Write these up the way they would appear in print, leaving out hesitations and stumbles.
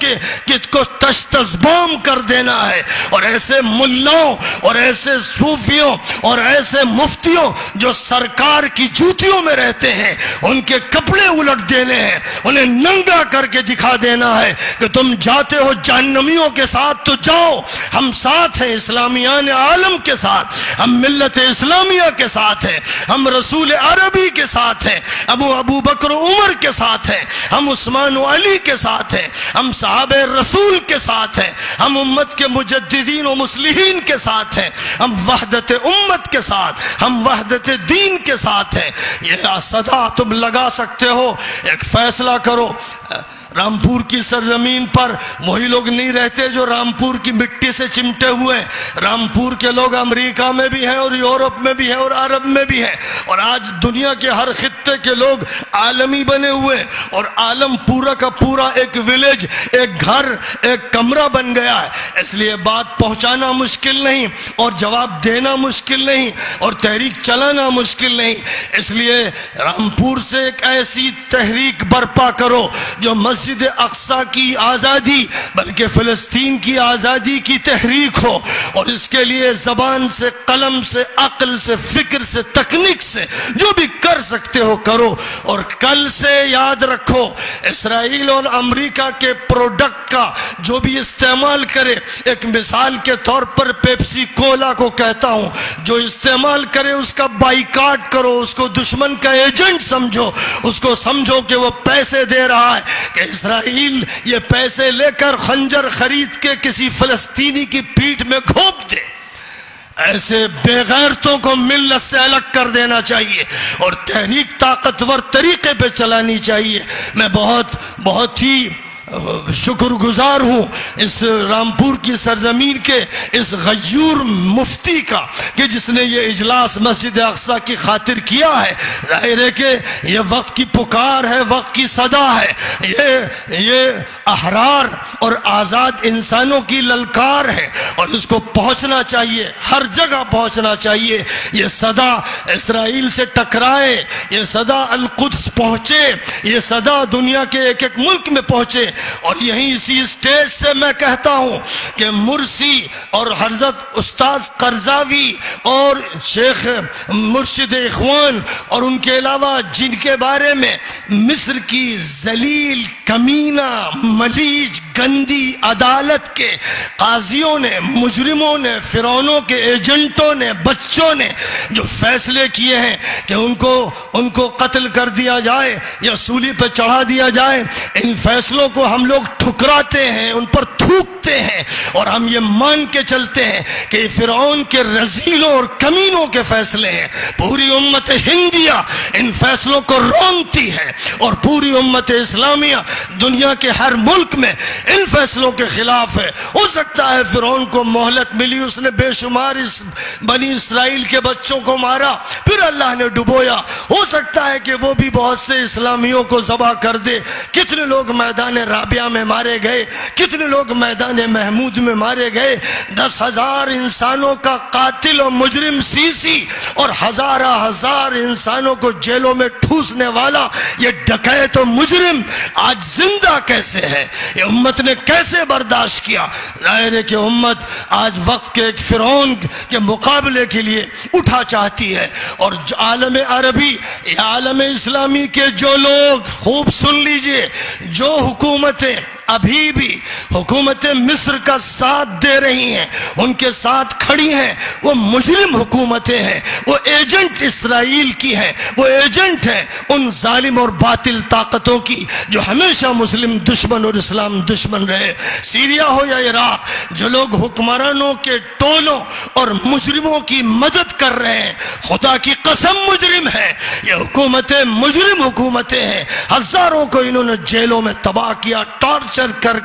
کے کو تشتز بام کر دینا ہے، اور ایسے ملاؤں اور ایسے صوفیوں اور ایسے مفتیوں جو سرکار کی جوتیوں میں رہتے ہیں ان کے کپڑے الٹ دینے ہیں، انہیں ننگا کر کے دکھا دینا ہے کہ تم جاتے ہو جہنمیوں کے ساتھ تو جاؤ، ہم ساتھ ہیں اسلامیان عالم کے ساتھ، ہم ملت اسلامیہ کے ساتھ ہیں، ہم رسول عربی کے ساتھ ہیں، ابو بکر عمر کے ساتھ ہیں، ہم عثمان و علی کے ساتھ ہیں، ہم صحابہ رسول کے ساتھ ہیں، ہم امت کے مجددین و مصلحین کے ساتھ ہیں، ہم وحدت امت کے ساتھ، ہم وحدت دین کے ساتھ ہیں۔ یہ صدا تم لگا سکتے ہو، ایک فیصلہ کرو۔ رامپور کی سرزمین پر وہی لوگ نہیں رہتے جو رامپور کی مٹی سے چمٹے ہوئے ہیں، رامپور کے لوگ امریکہ میں بھی ہیں اور یورپ میں بھی ہیں اور عرب میں بھی ہیں، اور آج دنیا کے ہر خطے کے لوگ عالمی بنے ہوئے ہیں، اور عالم پورا کا پورا ایک ویلیج، ایک گھر، ایک کمرہ بن گیا ہے۔ اس لیے بات پہنچانا مشکل نہیں اور جواب دینا مشکل نہیں اور تحریک چلانا مشکل نہیں۔ اس لیے رامپور سے ایک ایسی تحریک برپا کرو جو مسجد اقصی کی آزادی بلکہ فلسطین کی آزادی کی تحریک ہو، اور اس کے لیے زبان سے، قلم سے، عقل سے، فکر سے، تکنیک سے جو بھی کر سکتے ہو کرو۔ اور کل سے یاد رکھو، اسرائیل اور امریکہ کے پروڈکٹ کا جو بھی استعمال کرے، ایک مثال کے طور پر پیپسی کولا کو کہتا ہوں، جو استعمال کرے اس کا بائیکاٹ کرو، اس کو دشمن کا ایجنٹ سمجھو، اس کو سمجھو کہ وہ پیسے دے رہا ہے کہ اسرائیل یہ پیسے لے کر خنجر خرید کے کسی فلسطینی کی پیٹھ میں گھونپ دے۔ ایسے بے غیرتوں کو ملت سے الگ کر دینا چاہیے اور تحریک طاقتور طریقے پہ چلانی چاہیے۔ میں بہت ہی شکر گزار ہوں اس رامپور کی سرزمین کے اس غیور مفتی کا کہ جس نے یہ اجلاس مسجد اقصی کی خاطر کیا ہے۔ ظاہر ہے کہ یہ وقت کی پکار ہے، وقت کی صدا ہے، یہ احرار اور آزاد انسانوں کی للکار ہے اور اس کو پہنچنا چاہیے، ہر جگہ پہنچنا چاہیے۔ یہ صدا اسرائیل سے ٹکرائے، یہ صدا القدس پہنچے، یہ صدا دنیا کے ایک ایک ملک میں پہنچے۔ اور یہیں اسی اسٹیج سے میں کہتا ہوں کہ مرسی اور حضرت استاذ قرضاوی اور شیخ مرشد اخوان اور ان کے علاوہ جن کے بارے میں مصر کی ذلیل، کمینہ، ملیج، گندی عدالت کے قاضیوں نے، مجرموں نے، فرعونوں کے ایجنٹوں نے، بچوں نے جو فیصلے کیے ہیں کہ ان کو قتل کر دیا جائے یا سولی پہ چڑھا دیا جائے، ان فیصلوں کو ہم لوگ ٹھکراتے ہیں، ان پر تھوکتے ہیں اور ہم یہ مان کے چلتے ہیں کہ یہ فرعون کے رذیلوں اور کمینوں کے فیصلے ہیں۔ پوری امت ہندیہ ان فیصلوں کو رونتی ہے اور پوری امت اسلامیہ دنیا کے ہر ملک میں ان فیصلوں کے خلاف ہے۔ ہو سکتا ہے فرعون کو مہلت ملی، اس نے بے شمار بنی اسرائیل کے بچوں کو مارا، پھر اللہ نے ڈبویا۔ ہو سکتا ہے کہ وہ بھی بہت سے اسلامیوں کو ذبح کر دے۔ کتنے لوگ میدان رابعہ میں مارے گئے، کتنے لوگ میدان محمود میں مارے گئے۔ 10,000 انسانوں کا قاتل و مجرم سیسی اور ہزار انسانوں کو جیلوں میں ٹھوسنے والا یہ ڈکیت و مجرم آج زندہ کیسے ہے؟ یہ امت نے کیسے برداشت کیا؟ ظاہر ہے کہ امت آج وقت کے ایک فرعون کے مقابلے کے لیے اٹھا چاہتی ہے، اور عالم عربی یا عالم اسلامی کے جو لوگ، خوب سن لیجئے، جو حکومتیں ابھی بھی حکومت مصر کا ساتھ دے رہی ہیں، ان کے ساتھ کھڑی ہیں، وہ مجرم حکومتیں ہیں، وہ ایجنٹ اسرائیل کی ہیں، وہ ایجنٹ ہیں ان ظالم اور باطل طاقتوں کی جو ہمیشہ مسلم دشمن اور اسلام دشمن رہے۔ سیریا ہو یا عراق، جو لوگ حکمرانوں کے ٹولوں اور مجرموں کی مدد کر رہے ہیں، خدا کی قسم مجرم ہے، یہ حکومتیں مجرم حکومتیں ہیں۔ ہزاروں کو انہوں نے جیلوں میں تباہ کیا، ٹارچر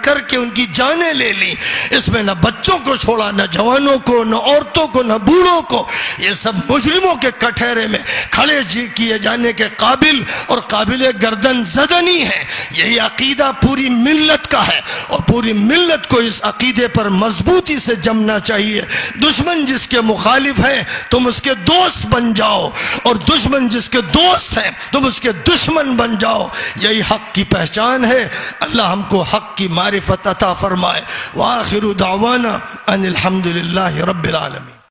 کر کے ان کی جانیں لے لی۔ اس میں نہ بچوں کو چھوڑا، نہ جوانوں کو، نہ عورتوں کو، نہ بوڑھوں کو۔ یہ سب مجرموں کے کٹہرے میں کھڑے کیے جانے کے قابل اور قابل گردن زدنی ہے۔ یہی عقیدہ پوری ملت کا ہے اور پوری ملت کو اس عقیدے پر مضبوطی سے جمنا چاہیے۔ دشمن جس کے مخالف ہیں تم اس کے دوست بن جاؤ، اور دشمن جس کے دوست ہیں تم اس کے دشمن بن جاؤ، یہی حق کی پہچان ہے۔ اللہ ہم کو حق کی معرفت عطا فرمائے۔ وآخر دعوانا ان الحمدللہ رب العالمین۔